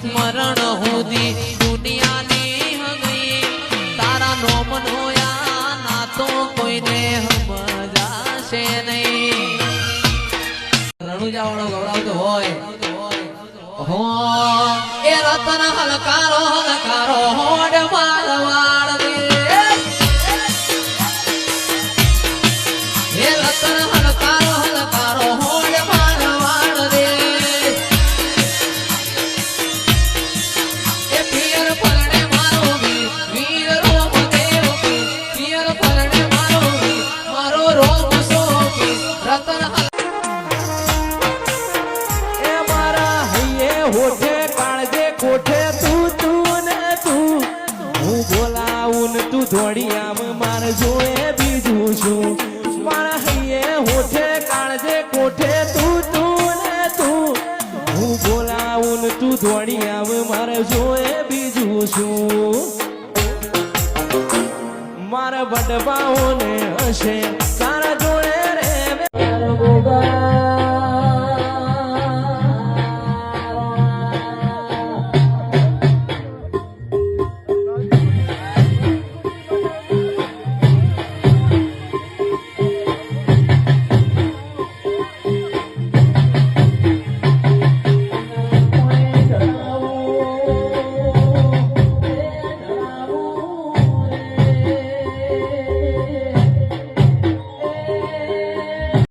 मरण होदी दुनिया ने हगई तारा नोम होया ना तो कोई ने हम जाशे नहीं रणु जावणो गौरव होय हो ए रतन हलकारो होड मारवाड़ दे ए रतन हलकारो होड मारवाड़ दे ए पियर पलड़े मारो वीर रोम देव की पियर पलड़े मारो रोम सो की रतन होठे काळजे कोठे तू ने तू હું બોલાવું તું દોડી આમ માર જોએ બીજું શું મારા હૈયે હોઠે કાળજે કોઠે તું ને તું હું બોલાવું તું દોડી આમ માર જોએ બીજું શું મારા બડબાઓને હશે